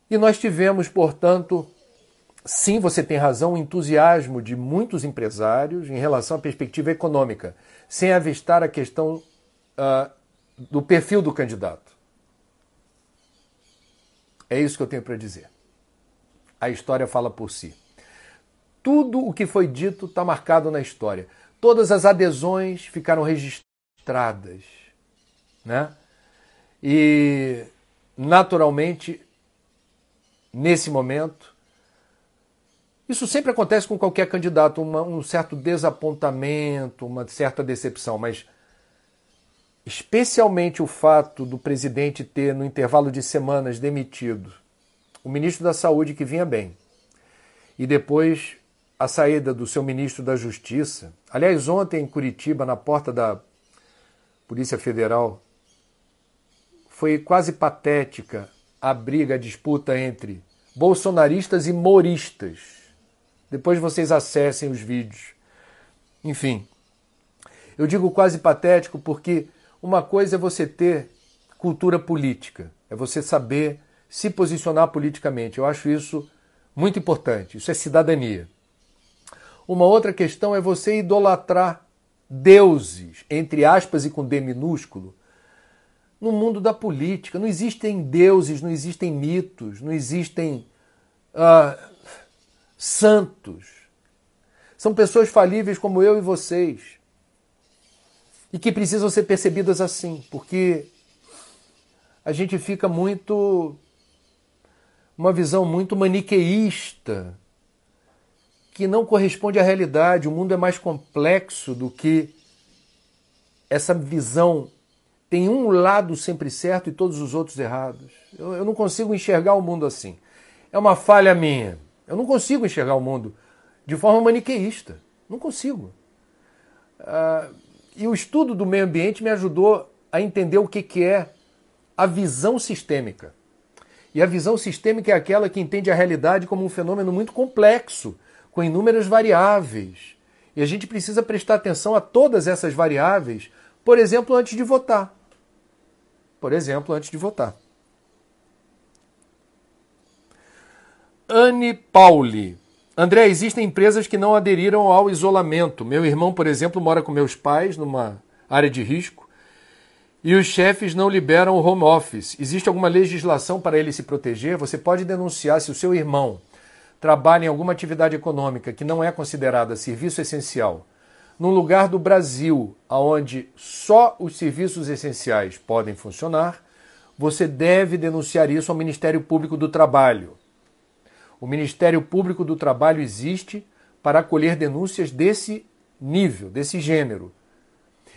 E nós tivemos, portanto, sim, você tem razão, o entusiasmo de muitos empresários em relação à perspectiva econômica, sem avistar a questão do perfil do candidato. É isso que eu tenho para dizer. A história fala por si. Tudo o que foi dito está marcado na história. Todas as adesões ficaram registradas, né? E, naturalmente, nesse momento, isso sempre acontece com qualquer candidato, um certo desapontamento, uma certa decepção, mas especialmente o fato do presidente ter, no intervalo de semanas, demitido o ministro da Saúde, que vinha bem, e depois a saída do seu ministro da Justiça. Aliás, ontem em Curitiba, na porta da Polícia Federal, foi quase patética a briga, a disputa entre bolsonaristas e moristas. Depois vocês acessem os vídeos. Enfim, eu digo quase patético porque uma coisa é você ter cultura política, é você saber se posicionar politicamente. Eu acho isso muito importante, isso é cidadania. Uma outra questão é você idolatrar deuses, entre aspas e com D minúsculo, no mundo da política. Não existem deuses, não existem mitos, não existem santos. São pessoas falíveis como eu e vocês. E que precisam ser percebidas assim, porque a gente fica uma visão muito maniqueísta, que não corresponde à realidade. O mundo é mais complexo do que essa visão. Tem um lado sempre certo e todos os outros errados. Eu não consigo enxergar o mundo assim. É uma falha minha. Eu não consigo enxergar o mundo de forma maniqueísta. Não consigo. E o estudo do meio ambiente me ajudou a entender o que é a visão sistêmica. E a visão sistêmica é aquela que entende a realidade como um fenômeno muito complexo, com inúmeras variáveis. E a gente precisa prestar atenção a todas essas variáveis, por exemplo, antes de votar. Anne Pauli. André, existem empresas que não aderiram ao isolamento. Meu irmão, por exemplo, mora com meus pais numa área de risco e os chefes não liberam o home office. Existe alguma legislação para ele se proteger? Você pode denunciar se o seu irmão trabalha em alguma atividade econômica que não é considerada serviço essencial, num lugar do Brasil onde só os serviços essenciais podem funcionar, você deve denunciar isso ao Ministério Público do Trabalho. O Ministério Público do Trabalho existe para acolher denúncias desse nível, desse gênero.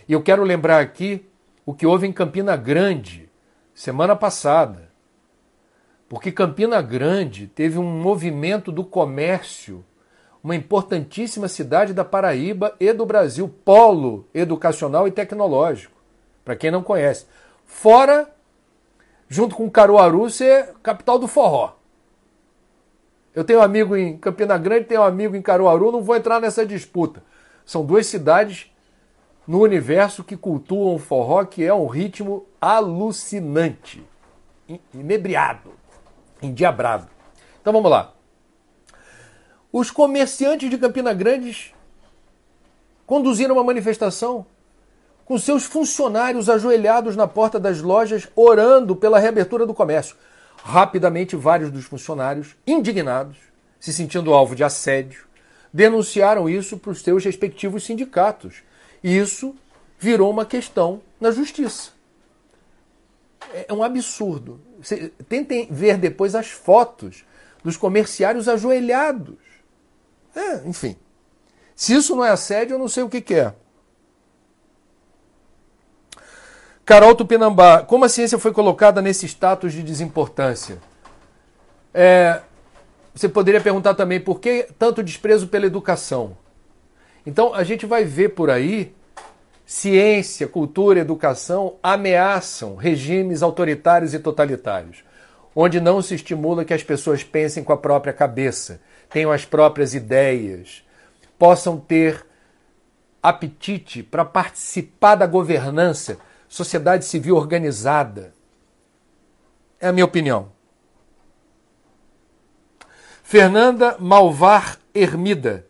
E eu quero lembrar aqui o que houve em Campina Grande, semana passada. Porque Campina Grande teve um movimento do comércio, uma importantíssima cidade da Paraíba e do Brasil, polo educacional e tecnológico, para quem não conhece. Fora, junto com Caruaru, ser capital do forró. Eu tenho um amigo em Campina Grande, tenho um amigo em Caruaru, não vou entrar nessa disputa. São duas cidades no universo que cultuam o forró, que é um ritmo alucinante, inebriado, endiabrado. Então vamos lá. Os comerciantes de Campina Grande conduziram uma manifestação com seus funcionários ajoelhados na porta das lojas, orando pela reabertura do comércio. Rapidamente, vários dos funcionários, indignados, se sentindo alvo de assédio, denunciaram isso para os seus respectivos sindicatos. E isso virou uma questão na justiça. É um absurdo. Tentem ver depois as fotos dos comerciários ajoelhados. Enfim. Se isso não é assédio, eu não sei o que é. Carol Tupinambá, como a ciência foi colocada nesse status de desimportância? Você poderia perguntar também por que tanto desprezo pela educação? Então a gente vai ver por aí ciência, cultura e educação ameaçam regimes autoritários e totalitários, onde não se estimula que as pessoas pensem com a própria cabeça, tenham as próprias ideias, possam ter apetite para participar da governança, sociedade civil organizada. É a minha opinião. Fernanda Malvar Hermida.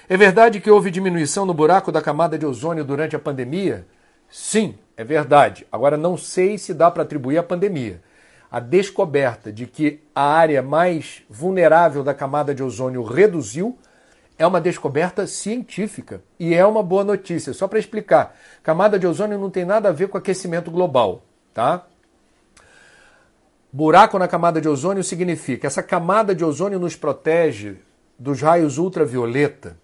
É verdade que houve diminuição no buraco da camada de ozônio durante a pandemia? Sim, é verdade. Agora não sei se dá para atribuir à pandemia. A descoberta de que a área mais vulnerável da camada de ozônio reduziu é uma descoberta científica e é uma boa notícia. Só para explicar, camada de ozônio não tem nada a ver com aquecimento global, tá? Buraco na camada de ozônio significa que essa camada de ozônio nos protege dos raios ultravioleta.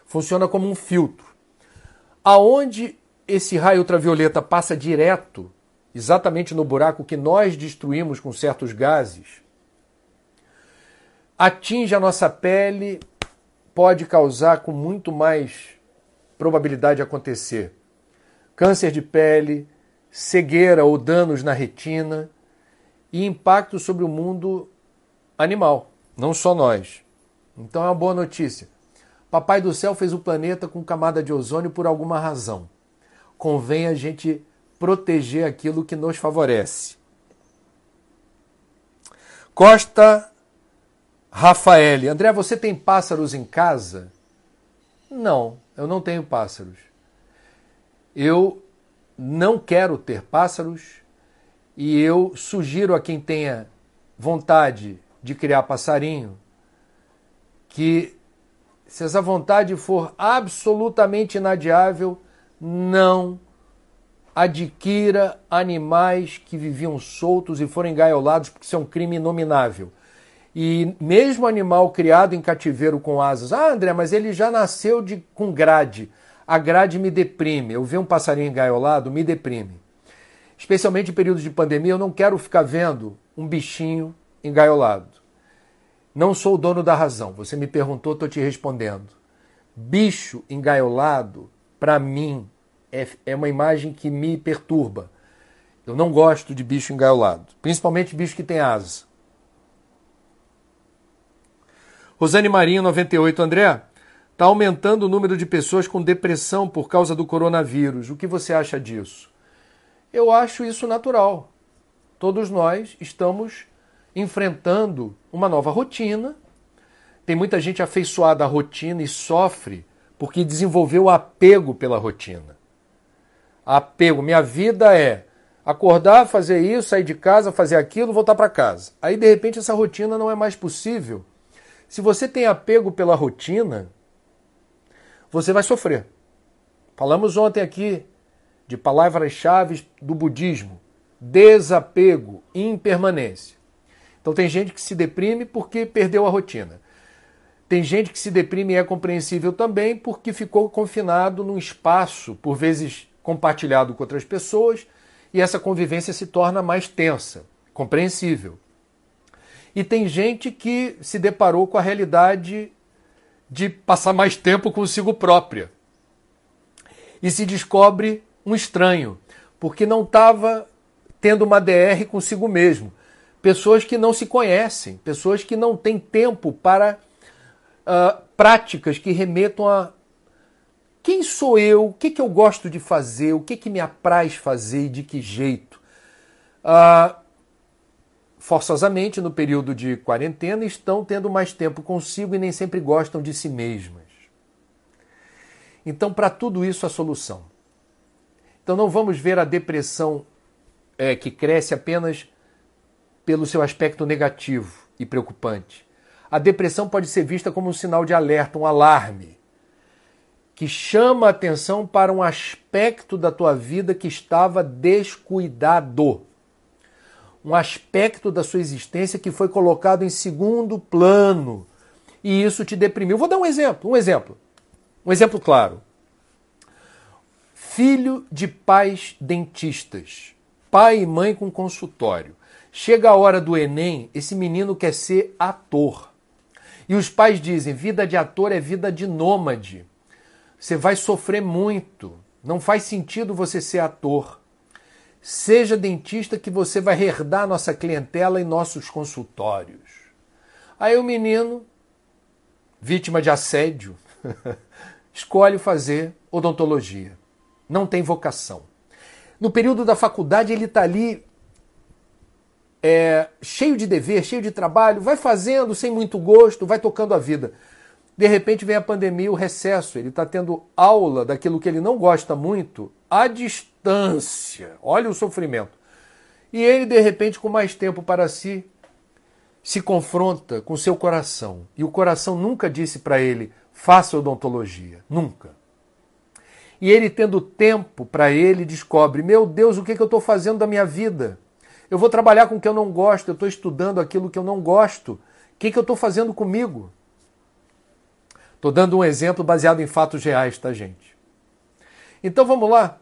Funciona como um filtro. Aonde esse raio ultravioleta passa direto, exatamente no buraco que nós destruímos com certos gases, atinge a nossa pele, pode causar com muito mais probabilidade de acontecer câncer de pele, cegueira ou danos na retina e impacto sobre o mundo animal, não só nós. Então é uma boa notícia. Papai do céu fez o planeta com camada de ozônio por alguma razão. Convém a gente proteger aquilo que nos favorece. Costa Rafael. André, você tem pássaros em casa? Não, eu não tenho pássaros. Eu não quero ter pássaros e eu sugiro a quem tenha vontade de criar passarinho que, se essa vontade for absolutamente inadiável, não adquira animais que viviam soltos e foram engaiolados, porque isso é um crime inominável. E mesmo animal criado em cativeiro com asas, André, mas ele já nasceu com grade. A grade me deprime. Eu ver um passarinho engaiolado me deprime. Especialmente em períodos de pandemia, eu não quero ficar vendo um bichinho engaiolado. Não sou o dono da razão. Você me perguntou, estou te respondendo. Bicho engaiolado, para mim, é uma imagem que me perturba. Eu não gosto de bicho engaiolado, principalmente bicho que tem asa. Rosane Marinho, 98. André, está aumentando o número de pessoas com depressão por causa do coronavírus. O que você acha disso? Eu acho isso natural. Todos nós estamos enfrentando uma nova rotina. Tem muita gente afeiçoada à rotina e sofre porque desenvolveu apego pela rotina. Apego. Minha vida é acordar, fazer isso, sair de casa, fazer aquilo, voltar para casa. Aí, de repente, essa rotina não é mais possível. Se você tem apego pela rotina, você vai sofrer. Falamos ontem aqui de palavras-chave do budismo. Desapego, impermanência. Então tem gente que se deprime porque perdeu a rotina. Tem gente que se deprime e é compreensível também porque ficou confinado num espaço, por vezes compartilhado com outras pessoas, e essa convivência se torna mais tensa, compreensível. E tem gente que se deparou com a realidade de passar mais tempo consigo própria. E se descobre um estranho, porque não estava tendo uma DR consigo mesmo. Pessoas que não se conhecem, pessoas que não têm tempo para práticas que remetam a Quem sou eu? O que eu gosto de fazer? O que me apraz fazer e de que jeito? Forçosamente, no período de quarentena, estão tendo mais tempo consigo e nem sempre gostam de si mesmas. Então, para tudo isso, a solução. Então, não vamos ver a depressão que cresce apenas pelo seu aspecto negativo e preocupante. A depressão pode ser vista como um sinal de alerta, um alarme, que chama a atenção para um aspecto da tua vida que estava descuidado. Um aspecto da sua existência que foi colocado em segundo plano. E isso te deprimiu. Vou dar um exemplo. Um exemplo claro. Filho de pais dentistas. Pai e mãe com consultório. Chega a hora do Enem, esse menino quer ser ator. E os pais dizem, vida de ator é vida de nômade. Você vai sofrer muito. Não faz sentido você ser ator. Seja dentista que você vai herdar nossa clientela em nossos consultórios. Aí o menino, vítima de assédio, escolhe fazer odontologia. Não tem vocação. No período da faculdade ele está ali cheio de dever, cheio de trabalho, vai fazendo sem muito gosto, vai tocando a vida. De repente vem a pandemia, o recesso, ele está tendo aula daquilo que ele não gosta muito à distância. Olha o sofrimento. E ele, de repente, com mais tempo para si, se confronta com seu coração. E o coração nunca disse para ele, faça odontologia. Nunca. E ele, tendo tempo para ele, descobre, meu Deus, o que eu estou fazendo da minha vida? Eu vou trabalhar com o que eu não gosto, eu estou estudando aquilo que eu não gosto. O que eu estou fazendo comigo? Estou dando um exemplo baseado em fatos reais, tá, gente? Então vamos lá.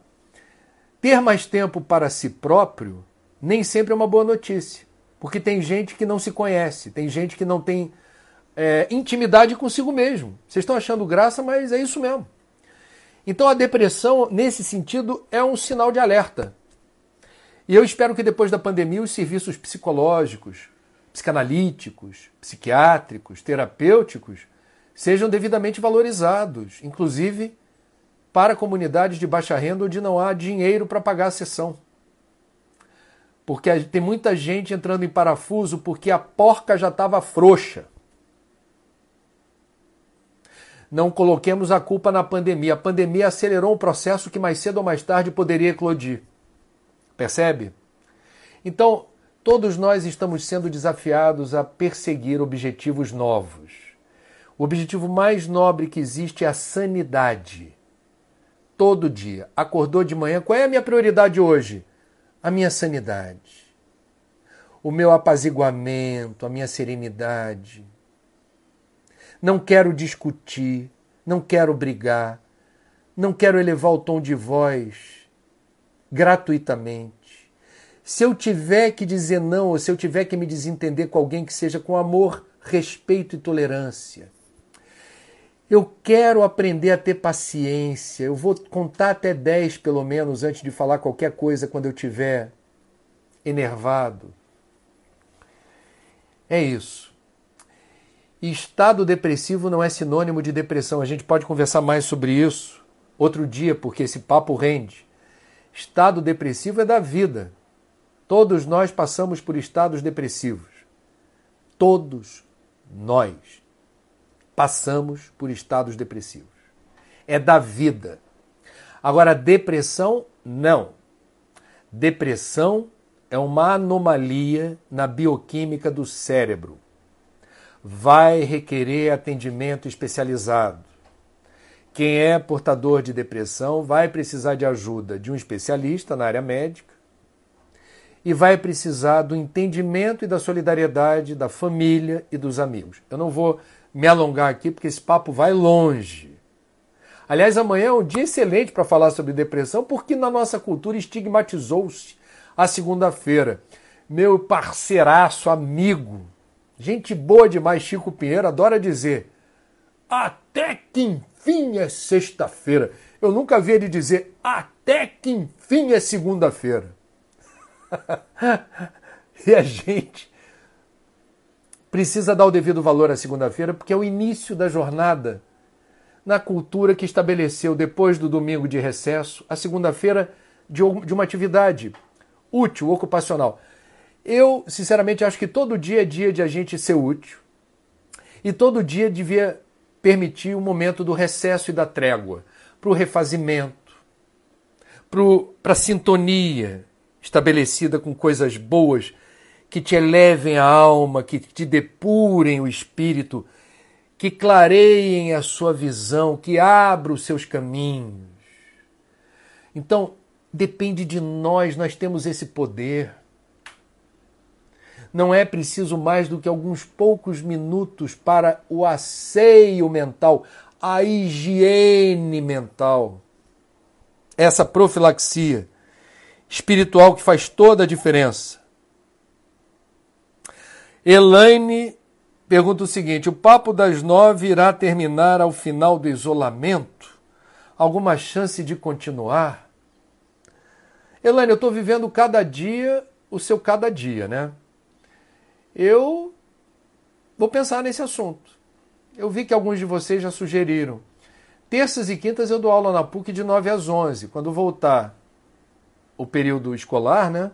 Ter mais tempo para si próprio nem sempre é uma boa notícia. Porque tem gente que não se conhece, tem gente que não tem intimidade consigo mesmo. Vocês estão achando graça, mas é isso mesmo. Então a depressão, nesse sentido, é um sinal de alerta. E eu espero que depois da pandemia os serviços psicológicos, psicanalíticos, psiquiátricos, terapêuticos sejam devidamente valorizados, inclusive para comunidades de baixa renda onde não há dinheiro para pagar a sessão. Porque tem muita gente entrando em parafuso porque a porca já estava frouxa. Não coloquemos a culpa na pandemia. A pandemia acelerou um processo que mais cedo ou mais tarde poderia eclodir. Percebe? Então, todos nós estamos sendo desafiados a perseguir objetivos novos. O objetivo mais nobre que existe é a sanidade. Todo dia. Acordou de manhã, qual é a minha prioridade hoje? A minha sanidade. O meu apaziguamento, a minha serenidade. Não quero discutir, não quero brigar, não quero elevar o tom de voz gratuitamente. Se eu tiver que dizer não, ou se eu tiver que me desentender com alguém, que seja com amor, respeito e tolerância. Eu quero aprender a ter paciência. Eu vou contar até 10, pelo menos, antes de falar qualquer coisa quando eu estiver enervado. É isso. E estado depressivo não é sinônimo de depressão. A gente pode conversar mais sobre isso outro dia, porque esse papo rende. Estado depressivo é da vida. Todos nós passamos por estados depressivos. Todos nós passamos por estados depressivos. É da vida. Agora, depressão, não. Depressão é uma anomalia na bioquímica do cérebro. Vai requerer atendimento especializado. Quem é portador de depressão vai precisar de ajuda de um especialista na área médica e vai precisar do entendimento e da solidariedade da família e dos amigos. Eu não vou me alongar aqui porque esse papo vai longe. Aliás, amanhã é um dia excelente para falar sobre depressão porque na nossa cultura estigmatizou-se a segunda-feira. Meu parceiraço, amigo, gente boa demais, Chico Pinheiro, adora dizer até que enfim é sexta-feira. Eu nunca vi ele dizer até que enfim é segunda-feira. E a gente precisa dar o devido valor à segunda-feira porque é o início da jornada. na cultura que estabeleceu, depois do domingo de recesso, a segunda-feira de uma atividade útil, ocupacional. Eu, sinceramente, acho que todo dia é dia de a gente ser útil e todo dia devia permitir o momento do recesso e da trégua, para o refazimento, para a sintonia estabelecida com coisas boas que te elevem a alma, que te depurem o espírito, que clareiem a sua visão, que abram os seus caminhos. Então, depende de nós temos esse poder. Não é preciso mais do que alguns poucos minutos para o asseio mental, a higiene mental. Essa profilaxia espiritual que faz toda a diferença. Elaine pergunta o seguinte: o Papo das 9 irá terminar ao final do isolamento? Alguma chance de continuar? Elaine, eu estou vivendo cada dia o seu cada dia, né? Eu vou pensar nesse assunto. Eu vi que alguns de vocês já sugeriram. Terças e quintas eu dou aula na PUC de 9 às 11. Quando voltar o período escolar, né?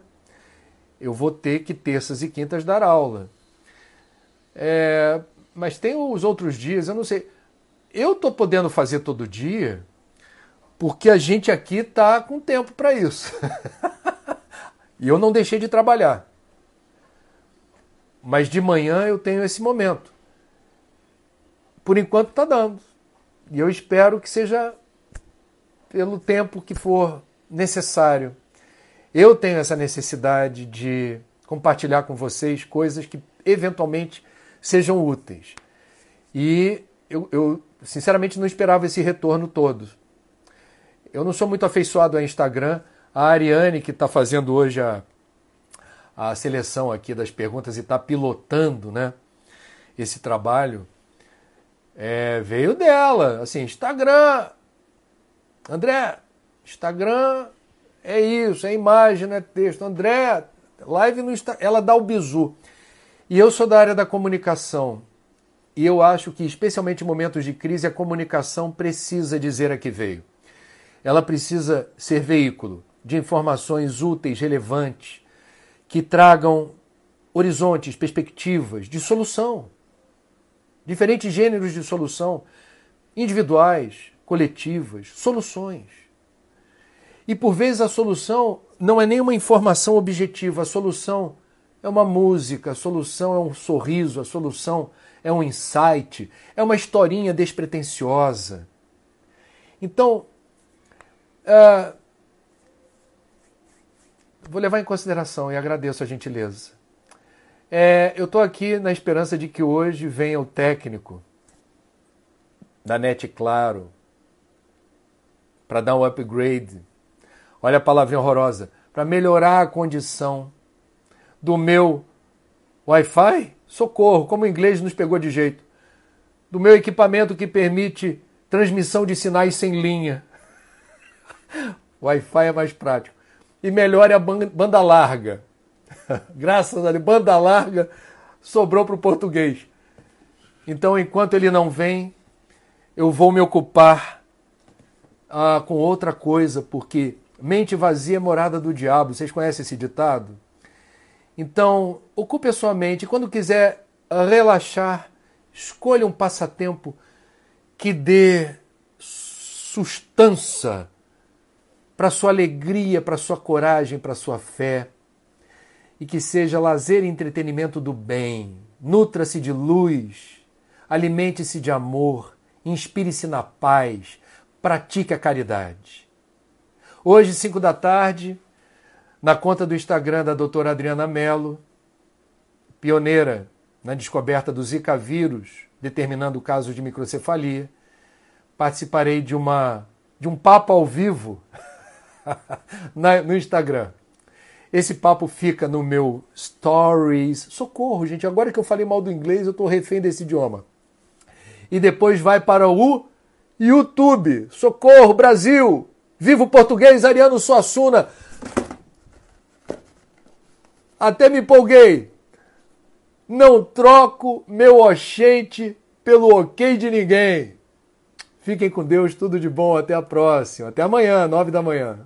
Eu vou ter que terças e quintas dar aula. Mas tem os outros dias, eu não sei. Eu estou podendo fazer todo dia porque a gente aqui está com tempo para isso. E eu não deixei de trabalhar. Mas de manhã eu tenho esse momento. Por enquanto está dando. E eu espero que seja pelo tempo que for necessário. Eu tenho essa necessidade de compartilhar com vocês coisas que eventualmente sejam úteis. E eu sinceramente não esperava esse retorno todo. Eu não sou muito afeiçoado a Instagram. A Ariane, que está fazendo hoje a seleção aqui das perguntas e está pilotando, né, esse trabalho, veio dela. Assim, Instagram, André, Instagram é isso, é imagem, não é texto. André, live no Instagram, ela dá o bizu. E eu sou da área da comunicação. E eu acho que, especialmente em momentos de crise, a comunicação precisa dizer a que veio. Ela precisa ser veículo de informações úteis, relevantes, que tragam horizontes, perspectivas de solução. Diferentes gêneros de solução, individuais, coletivas, soluções. E por vezes a solução não é nenhuma informação objetiva, a solução é uma música, a solução é um sorriso, a solução é um insight, é uma historinha despretensiosa. Então, vou levar em consideração e agradeço a gentileza. Eu estou aqui na esperança de que hoje venha o técnico da NET Claro para dar um upgrade. Olha a palavrinha horrorosa. Para melhorar a condição do meu Wi-Fi, socorro, como o inglês nos pegou de jeito, do meu equipamento que permite transmissão de sinais sem linha. Wi-Fi é mais prático. E melhore a banda larga. Graças a Deus, banda larga sobrou para o português. Então, enquanto ele não vem, eu vou me ocupar com outra coisa, porque mente vazia é morada do diabo. Vocês conhecem esse ditado? Então, ocupe a sua mente. Quando quiser relaxar, escolha um passatempo que dê sustância para sua alegria, para sua coragem, para sua fé. E que seja lazer e entretenimento do bem. Nutra-se de luz, alimente-se de amor, inspire-se na paz, pratique a caridade. Hoje, 5 da tarde, na conta do Instagram da doutora Adriana Mello, pioneira na descoberta do Zika vírus, determinando casos de microcefalia, participarei de um papo ao vivo no Instagram. Esse papo fica no meu Stories. Socorro, gente, agora que eu falei mal do inglês, eu estou refém desse idioma. E depois vai para o YouTube. Socorro, Brasil! Viva o português, Ariano Suassuna! Até me empolguei. Não troco meu oxente pelo ok de ninguém. Fiquem com Deus, tudo de bom, até a próxima. Até amanhã, 9 da manhã.